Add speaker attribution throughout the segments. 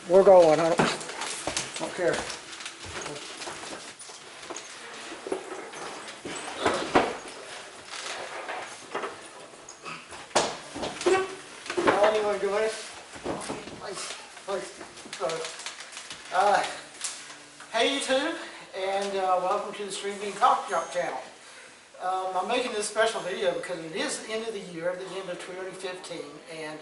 Speaker 1: We're going. I don't care. Anyone doing it? Hey YouTube, and welcome to the Stringbean Coffee Shop channel. I'm making this special video because it is the end of the year, the end of 2015, and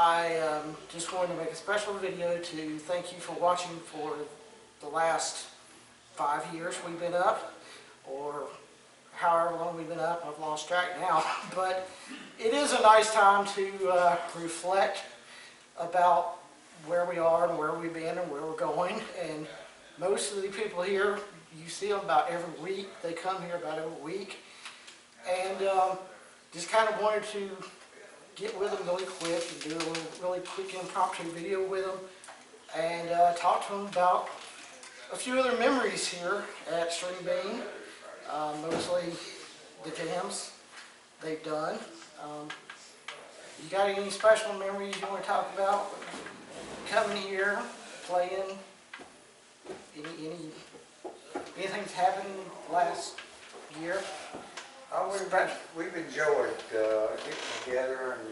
Speaker 1: I just wanted to make a special video to thank you for watching for the last 5 years we've been up, or however long we've been up. I've lost track now, but it is a nice time to reflect about where we are and where we've been and where we're going. And most of the people here, you see them about every week. They come here about every week, and just kind of wanted to get with them really quick and do a really quick impromptu video with them and talk to them about a few other memories here at Stringbean, mostly the jams they've done. You got any special memories you want to talk about coming here, playing? Anything's happened last year?
Speaker 2: We've enjoyed getting together and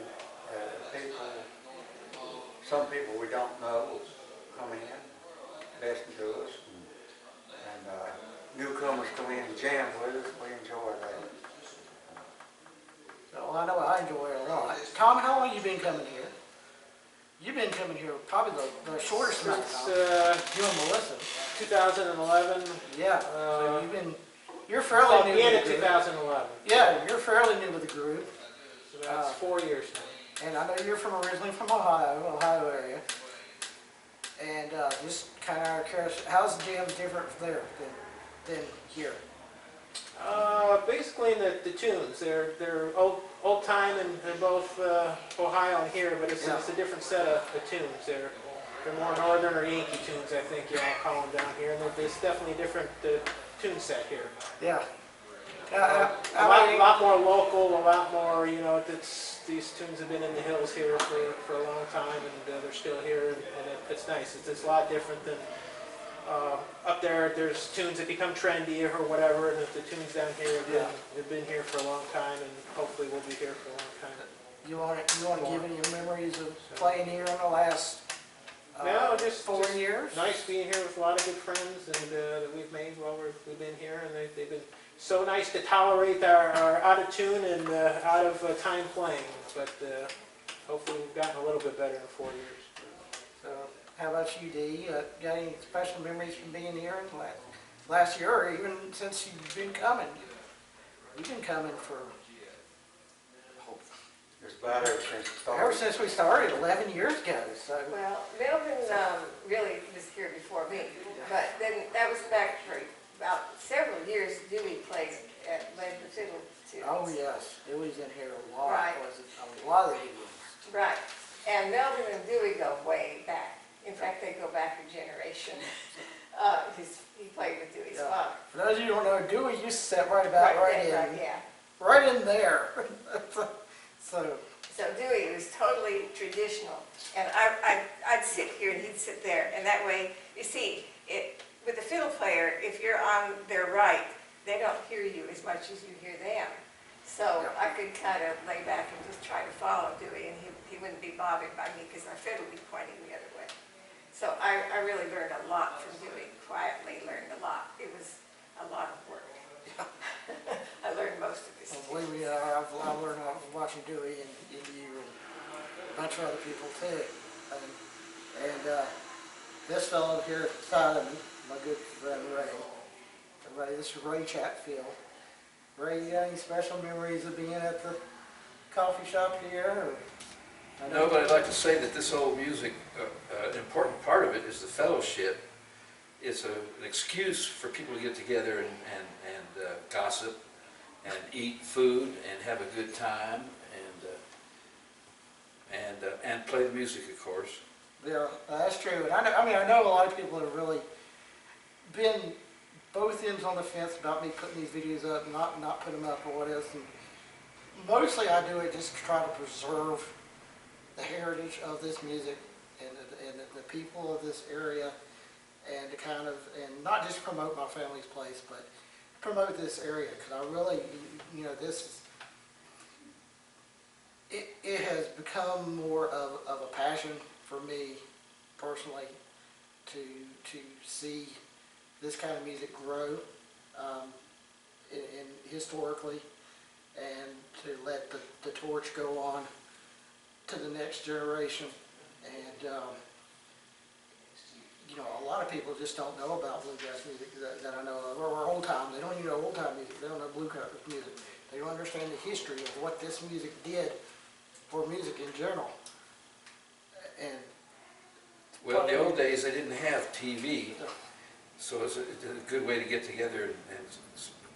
Speaker 2: people, some people we don't know come in, listen to us, and newcomers come in and jam with us. We enjoy that.
Speaker 1: Well, I know I enjoy it a lot. Tom, how long have you been coming here? You've been coming here probably the shortest amount of time. You and Melissa.
Speaker 3: 2011.
Speaker 1: Yeah. So you're fairly new.
Speaker 3: The end of 2011.
Speaker 1: Yeah, you're fairly new to the group.
Speaker 3: So that's 4 years now.
Speaker 1: And I know you're originally from Ohio area. And just kind of curious, how's the jams different there than here?
Speaker 3: Basically the tunes. They're old time, and they're both Ohio and here, but it's a different set of tunes. They're more northern or Yankee tunes, I think you all call them down here, and there's definitely a different tune set here.
Speaker 1: Yeah.
Speaker 3: A lot more local, a lot more, you know, these tunes have been in the hills here for a long time, and they're still here, and it's nice. It's a lot different than up there. There's tunes that become trendy or whatever, and the tunes down here have been here for a long time, and hopefully will be here for a long time.
Speaker 1: You want to give any memories of playing here in the last
Speaker 3: no, just
Speaker 1: 4 years?
Speaker 3: Nice being here with a lot of good friends and that we've made while we've been here, and they've been so nice to tolerate our out of tune and out of time playing. But hopefully we've gotten a little bit better in 4 years.
Speaker 1: So, how about you, Dee? Got any special memories from being here in last year, or even since you've been coming? You've been coming for
Speaker 2: It's about
Speaker 1: ever since we started 11 years ago. So.
Speaker 4: Well, Melvin really was here before me, but then that was back for about several years. Dewey played the fiddle too.
Speaker 1: Oh yes, Dewey's in here a lot.
Speaker 4: Right.
Speaker 1: A lot of the Deweys.
Speaker 4: Right, and Melvin and Dewey go way back. In fact, they go back a generation. He played with Dewey's father.
Speaker 1: For those of you who don't know, Dewey used to sit right about right in there.
Speaker 4: So Dewey was totally traditional, and I'd sit here and he'd sit there, and that way, you see, with the fiddle player, if you're on their right, they don't hear you as much as you hear them. So I could kind of lay back and just try to follow Dewey, and he wouldn't be bothered by me because our fiddle would be pointing the other way. So I really learned a lot from Dewey, quietly learned a lot. It was a lot of work. I learned most of this.
Speaker 1: Well, believe me, I've learned off of watching Dewey and you and a bunch of other people too. And this fellow here beside of me, my good friend Ray. This is Ray Chatfield. Ray, you got any special memories of being at the coffee shop here?
Speaker 5: No, but I'd like to say that this old music, an important part of it is the fellowship. It's an excuse for people to get together and gossip and eat food and have a good time and play the music, of course.
Speaker 1: Yeah, that's true. And I know a lot of people have really been both ends on the fence about me putting these videos up and not putting them up or what else. And mostly I do it just to try to preserve the heritage of this music and the people of this area, and to kind of, and not just promote my family's place, but promote this area, because I really, you know, it has become more of a passion for me personally to see this kind of music grow in historically, and to let the torch go on to the next generation. And you know, a lot of people just don't know about bluegrass music that I know of, or old time. They don't even know old time music. They don't know bluegrass music. They don't understand the history of what this music did for music in general. And
Speaker 5: Well, in the old days, they didn't have TV, so it's a good way to get together and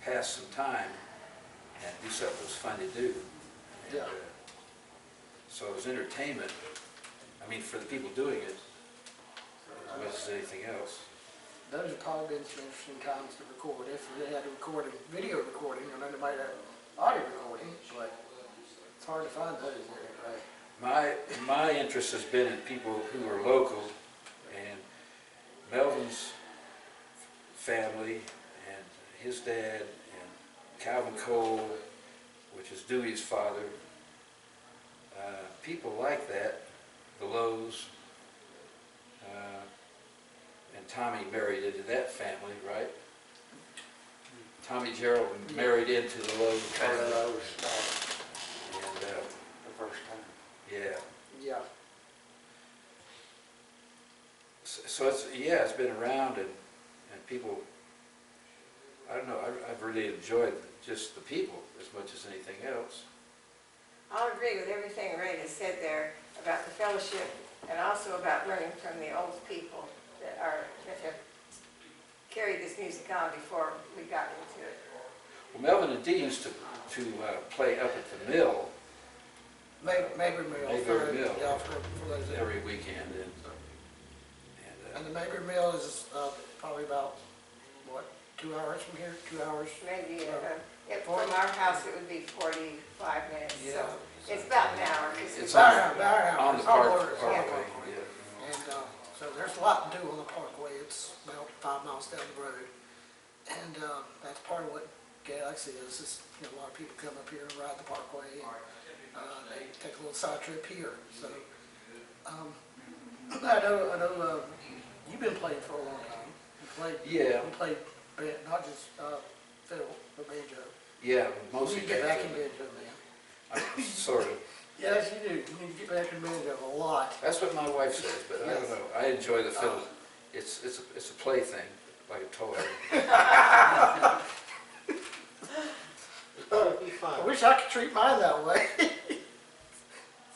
Speaker 5: pass some time and do something that was fun to do. And,
Speaker 1: Yeah.
Speaker 5: So it was entertainment, I mean, for the people doing it, as much as anything else.
Speaker 1: those have probably been some interesting times to record. If they had a recording, video recording, and then they might have audio recording, but it's hard to find those right?
Speaker 5: My interest has been in people who are local, and Melvin's family and his dad and Calvin Cole, which is Dewey's father, people like that, the Lowe's, and Tommy married into that family, right? Tommy Gerald married into the Lowe's family. And,
Speaker 2: The first time.
Speaker 5: yeah.
Speaker 1: Yeah.
Speaker 5: So it's, yeah, it's been around, and people, I don't know, I've really enjoyed just the people as much as anything else.
Speaker 4: I'll agree with everything Ray has said there about the fellowship, and also about learning from the old people that have carried this music on before we got into it.
Speaker 5: Well, Melvin and Dee used to play up at the mill
Speaker 1: Mayberry Mill.
Speaker 5: Mayberry Mill.
Speaker 1: Yeah, for those that.
Speaker 5: every weekend,
Speaker 1: And the Mayberry Mill is probably about, what, 2 hours from here? 2 hours?
Speaker 4: Maybe, from our house, it would be 45 minutes, so
Speaker 1: Yeah.
Speaker 4: it's about an hour.
Speaker 5: It's
Speaker 1: About an hour.
Speaker 5: on the
Speaker 1: It's all
Speaker 5: park,
Speaker 1: over.
Speaker 5: parkway, yeah.
Speaker 1: And so there's a lot to do on the parkway. It's about 5 miles down the road. And that's part of what Galax is, you know, a lot of people come up here and ride the parkway, and they take a little side trip here. So I know you've been playing for a long time.
Speaker 5: Yeah.
Speaker 1: You played not just fiddle, but banjo.
Speaker 5: Yeah,
Speaker 1: You
Speaker 5: mostly
Speaker 1: need to get back in
Speaker 5: banjo.
Speaker 1: banjo, man.
Speaker 5: Sort of.
Speaker 1: Yes, you do. You need to get back in banjo a lot.
Speaker 5: That's what my wife says, but I don't know. I enjoy the fiddle. It's a plaything, like a toy.
Speaker 3: It'd be fun.
Speaker 1: I wish I could treat mine that way.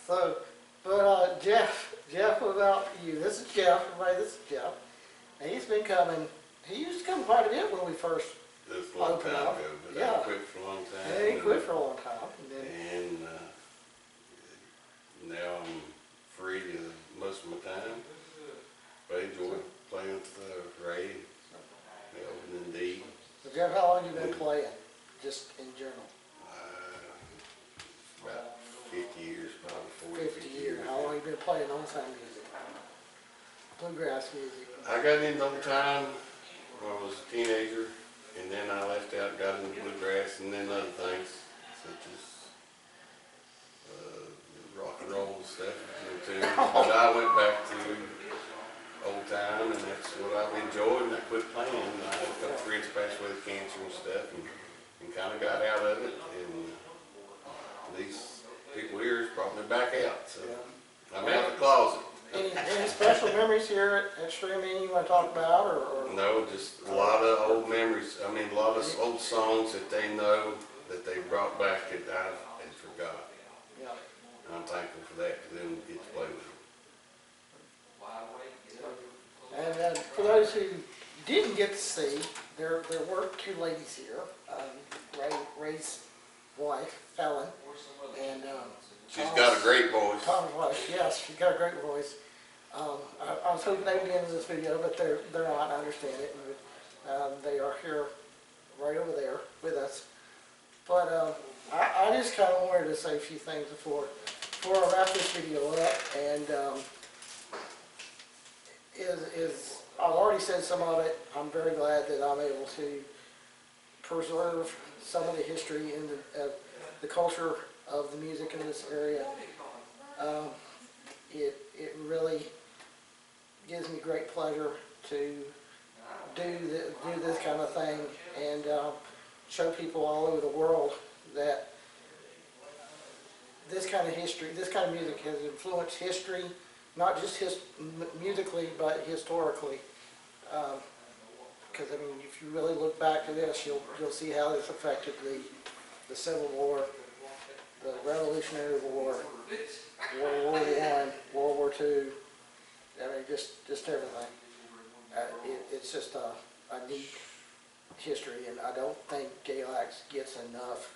Speaker 1: So, but Jeff, what about you? This is Jeff, everybody, this is Jeff. And he's been coming, he used to come quite a bit when we first
Speaker 6: That's a long
Speaker 1: opened
Speaker 6: time
Speaker 1: up.
Speaker 6: ago, but
Speaker 1: Yeah.
Speaker 6: I quit for a long time.
Speaker 1: And he quit for a long time. And then,
Speaker 6: And now I'm free to most of my time. But I enjoy playing with Ray, Melvin, and Dee.
Speaker 1: so Jeff, how long have you been playing, just in general?
Speaker 6: About 50 years, probably 40,
Speaker 1: 50 years. How long have you been playing old-time music? Bluegrass music?
Speaker 6: I got into old time when I was a teenager, and then I left out and got into bluegrass, and then other things, such as rock and roll and stuff, too. But I went back to old time, and that's what I've enjoyed, and I quit playing. I had a couple friends pass away with cancer and stuff, and kind of got out of it, and these people here has brought me back out, so I'm out of the closet.
Speaker 1: Any special memories here at Stringbean you want to talk about, or?
Speaker 6: No, just a lot of old memories. I mean, a lot of old songs that they know that they brought back that I had forgot.
Speaker 1: Yeah.
Speaker 6: And I'm thankful for that, because then we get to play with them.
Speaker 1: And for those who didn't get to see, there were 2 ladies here. Ray's wife, Ellen, and
Speaker 6: She's got a great voice.
Speaker 1: Tom's wife. Yes, she's got a great voice. I was hoping they would get into this video, but they're not. I understand it. And, they are here, right over there, with us. But I just kind of wanted to say a few things before I wrap this video up. And is, I've already said some of it. I'm very glad that I'm able to preserve some of the history and the culture of the music in this area. It really gives me great pleasure to do this kind of thing and show people all over the world that this kind of history, this kind of music has influenced history, not just musically, but historically. Because I mean, if you really look back to this, you'll see how this affected the Civil War, the Revolutionary War, World War I, World War II. I mean, just everything. It's just a neat history, and I don't think Galax gets enough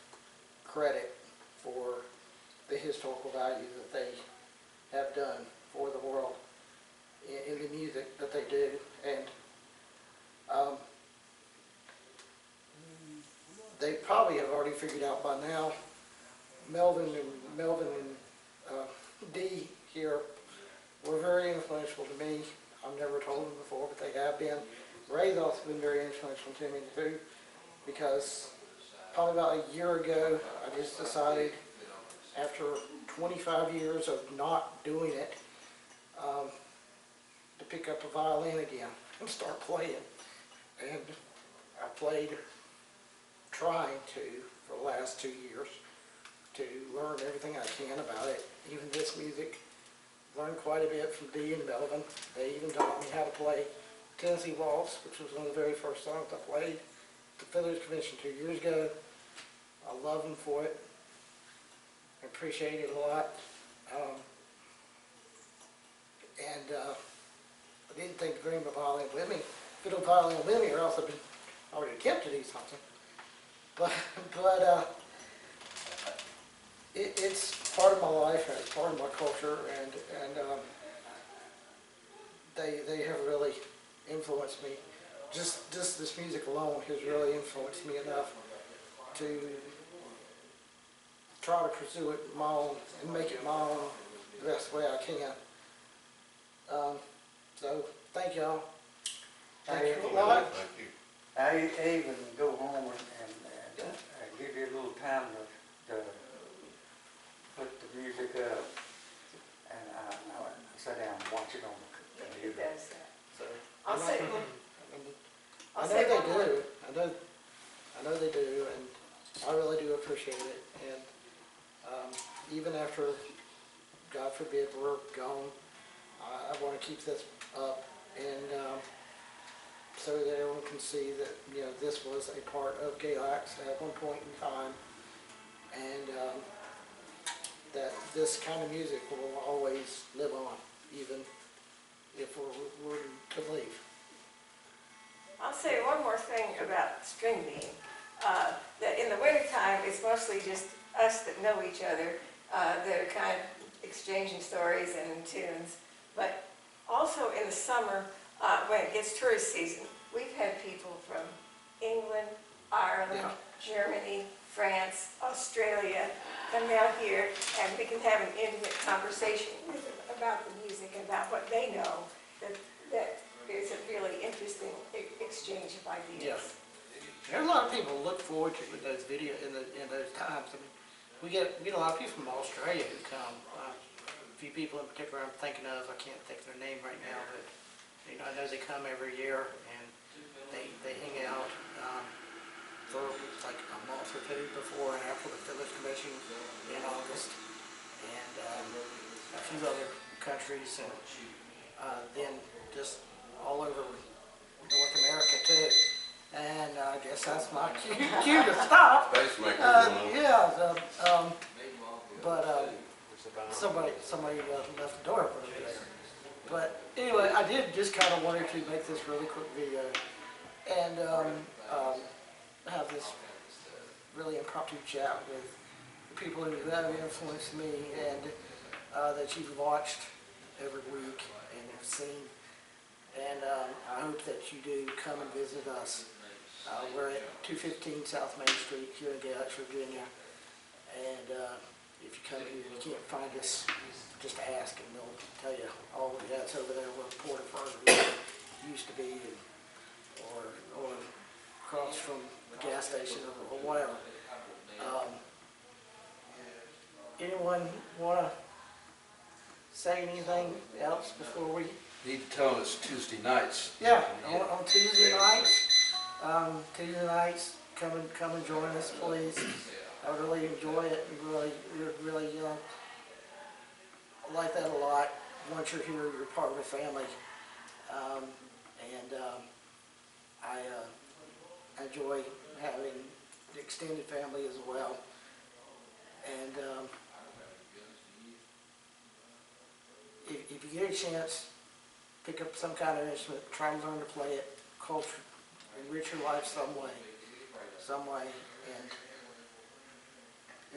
Speaker 1: credit for the historical value that they have done for the world in the music that they do. And they probably have already figured out by now, Melvin and Dee here were very influential to me. I've never told them before, but they have been. Ray's also been very influential to me too, because probably about a year ago, I just decided, after 25 years of not doing it, to pick up a violin again and start playing. And I played, trying to, for the last 2 years, to learn everything I can about it. Even this music, learned quite a bit from Dee and Melvin. They even taught me how to play Tennessee Waltz, which was one of the very first songs I played at the Fiddler's Convention 2 years ago. I love them for it. I appreciate it a lot. I didn't think to bring my violin with me, fiddle violin with me, or else I would attempt to do something. But it's part of my life, and it's part of my culture, and they have really influenced me. Just this music alone has really influenced me enough to try to pursue it my own and make it my own the best way I can. So thank y'all. Thank you a lot.
Speaker 6: Thank you.
Speaker 2: I even go home and give you a little time to put the music up, and I sit down and watch it on the
Speaker 4: It
Speaker 2: computer.
Speaker 4: does that.
Speaker 1: So,
Speaker 4: I'll say,
Speaker 1: I
Speaker 4: I'll
Speaker 1: know
Speaker 4: say
Speaker 1: they
Speaker 4: one more.
Speaker 1: do. I know they do, and I really do appreciate it. And even after, God forbid, we're gone, I want to keep this up, and so that everyone can see that this was a part of Galax at one point in time, and that this kind of music will always live on, even if we're to leave.
Speaker 4: I'll say one more thing about Stringbean. That in the wintertime, it's mostly just us that know each other, that are kind of exchanging stories and tunes. But also in the summer, when it gets tourist season, we've had people from England, Ireland, Germany, France, Australia come down here, and we can have an intimate conversation with them about the music and about what they know. That is a really interesting exchange of ideas.
Speaker 1: There's a lot of people who look forward to those videos in those times. I mean, we get a lot of people from Australia who come. A few people in particular I'm thinking of. I can't think of their name right now, but I know they come every year and they hang out for like a month or two before and after the Fiddler's Convention in August, and a few other countries, and then just all over North America too. And I guess that's my cue to stop.
Speaker 6: Pacemaker.
Speaker 1: Yeah, but somebody left the door open over there. But anyway, I did just kind of wanted to make this really quick video and have this really impromptu chat with the people who have influenced me and that you've watched every week and have seen. And I hope that you do come and visit us. We're at 215 South Main Street here in Galax, Virginia. And if you come here and you can't find us, just ask and they'll tell you, oh yeah, it's over there where Porter Further. used to be, or across from the gas station or whatever. Anyone want to say anything else before we?
Speaker 5: Need to tell them it's Tuesday nights.
Speaker 1: Yeah, on Tuesday nights, come and join us, please. I really enjoy it. Really like that a lot. Once you're here, you're part of the family, I enjoy having the extended family as well. And if you get a chance, pick up some kind of instrument, try to learn to play it, culture, enrich your life some way. And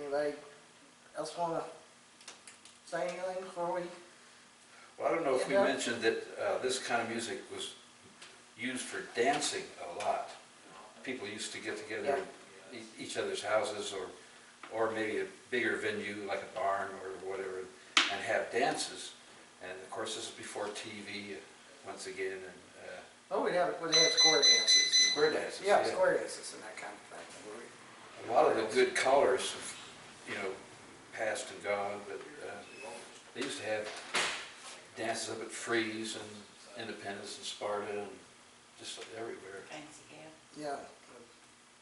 Speaker 1: anybody else want to say anything before we?
Speaker 5: Well, I don't know if we mentioned that this kind of music was used for dancing a lot. People used to get together at each other's houses, or maybe a bigger venue like a barn or whatever, and have dances. And of course, this is before TV once again. And
Speaker 1: We'd have square dances.
Speaker 5: square dances.
Speaker 1: Yeah, square dances and that kind of thing.
Speaker 5: A lot of the good callers, have, passed and gone, but they used to have dances up at Freeze and Independence and Sparta and just everywhere.
Speaker 4: Fancy gal.
Speaker 1: Yeah.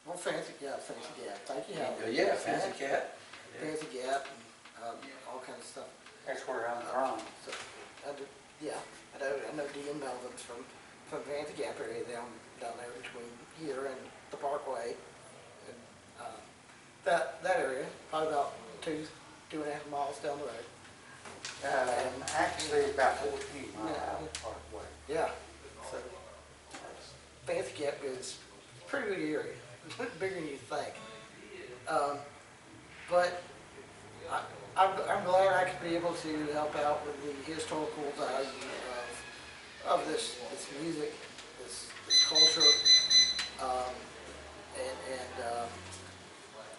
Speaker 1: Well, Fancy Gap. Thank you, Hal.
Speaker 5: Yeah, Fancy Cat.
Speaker 1: Fancy Gap and all kinds of stuff.
Speaker 2: That's where I'm from.
Speaker 1: So, I know Dean Melvin's from Fancy Gap area down there between here and the Parkway. And, that area, probably about 2.5 miles down the road.
Speaker 2: And actually about 14 miles out of Parkway.
Speaker 1: Yeah. So, Fancy Gap is a pretty good area. Bigger than you think. But I'm glad I could be able to help out with the historical value of this music, this culture, and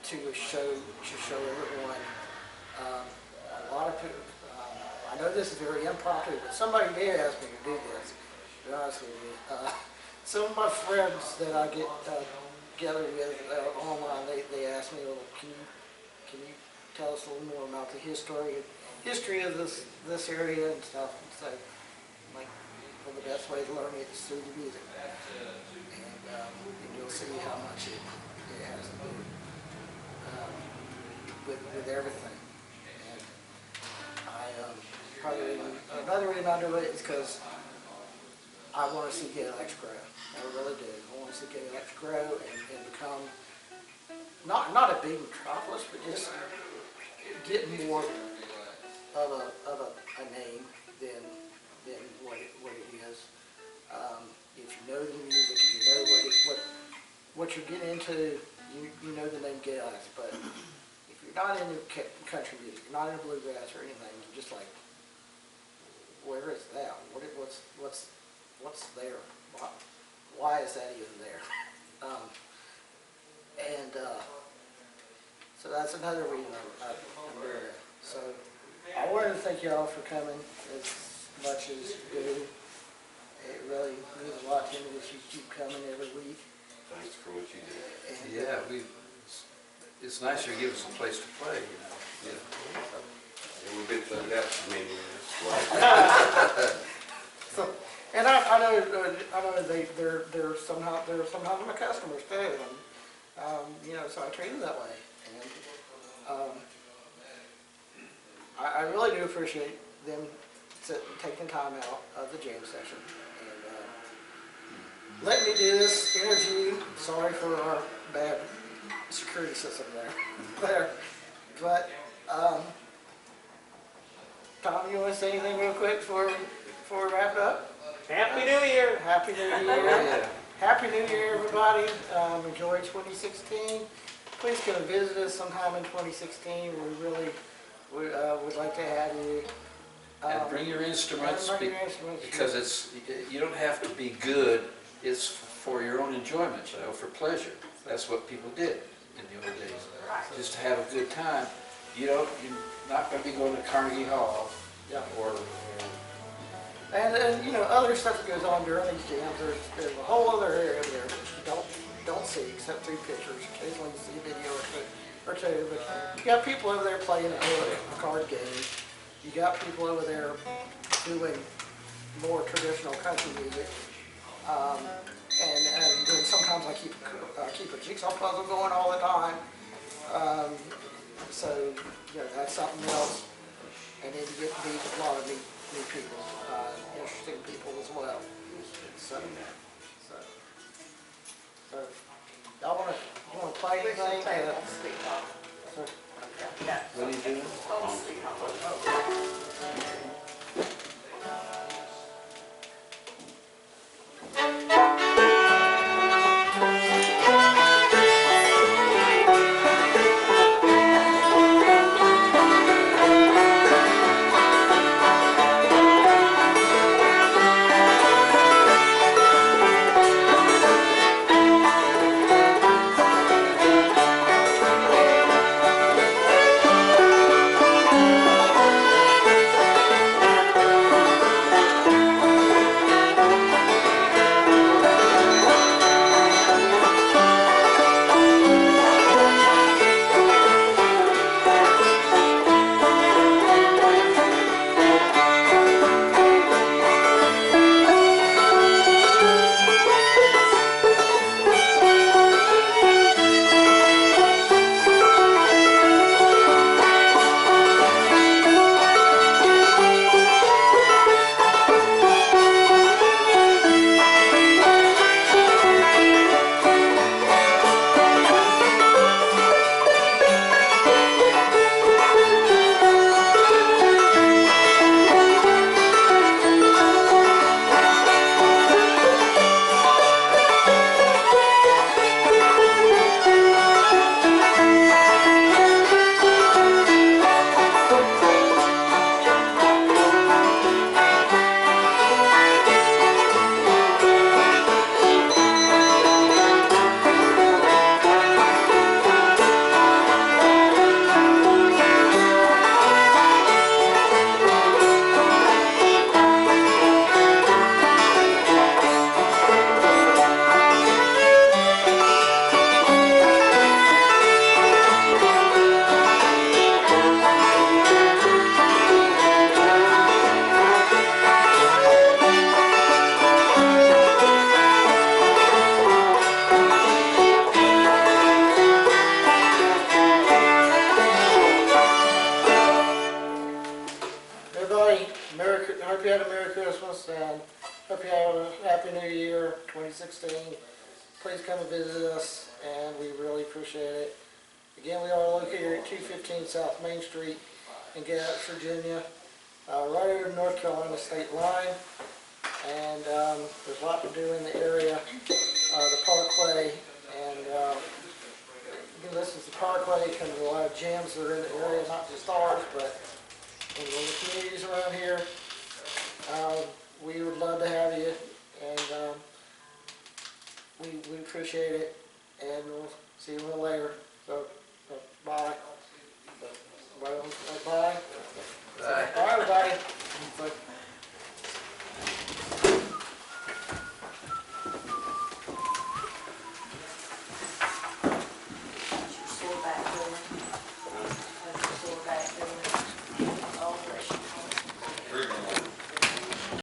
Speaker 1: to show everyone. A lot of people. I know this is very impromptu, but somebody did ask me to do this. To be honest with you, some of my friends that I get together with online, they ask me, "Well, can you tell us a little more about the history of this area and stuff?" And so, like, well, the best way to learn it is through the music, and you'll see how much it has to do with everything. And another reason I do it is because I want to see Galax grow. I really do. I want to see Galax grow and become not a big metropolis, but just get more of a name than what it is. If you know the music, if you know what you're getting into, you know the name Galax. But if you're not into country music, you're not into bluegrass or anything, you're just like, where is that? What's there? Why is that even there? So that's another reason I'm doing it. So I wanted to thank y'all for coming as much as you do. It really means a lot to me that you keep coming every week.
Speaker 6: Thanks for what you do.
Speaker 1: And,
Speaker 5: Yeah, it's nice you give us a place to play,
Speaker 6: Yeah. And we've been through that for many years.
Speaker 1: So, and I know they're somehow my customers too, and so I treat them that way. And I really do appreciate them taking time out of the jam session and let me do this interview. Sorry for our bad security system there. But Tom, you want to say anything real quick before we wrap it up?
Speaker 3: Happy New Year!
Speaker 1: Happy New Year!
Speaker 5: Yeah.
Speaker 1: Happy New Year, everybody! Enjoy 2016. Please come and visit us sometime in 2016. We really would like to have you.
Speaker 5: And bring your instruments,
Speaker 1: Bring your instruments.
Speaker 5: because you don't have to be good. It's for your own enjoyment, for pleasure. That's what people did in the old days. Just to have a good time. You're not going to be going to Carnegie Hall
Speaker 1: Yeah.
Speaker 5: or
Speaker 1: And you know, other stuff that goes on during these jams. There's a whole other area there that you don't see except through pictures. Occasionally you see a video or two, but you got people over there playing a card game. You got people over there doing more traditional country music. And then sometimes I keep a jigsaw puzzle going all the time. So, you know, that's something else. And then you get to meet a lot of new people, interesting people as well. So y'all wanna play
Speaker 4: We should
Speaker 1: anything?
Speaker 4: play Home Sweet Home. Yeah.
Speaker 5: What are you doing?
Speaker 4: Home Sweet Home.
Speaker 1: I hope you had a Merry Christmas and hope you have a Happy New Year 2016. Please come and visit us, and we really appreciate it. Again, we are located at 215 South Main Street in Galax, Virginia, right over the North Carolina state line. And there's a lot to do in the area, the Parkway, and you can listen to the Parkway because there's a lot of jams that are in the area, not just ours, but in the communities around here. We would love to have you, and we appreciate it, and we'll see you a little later.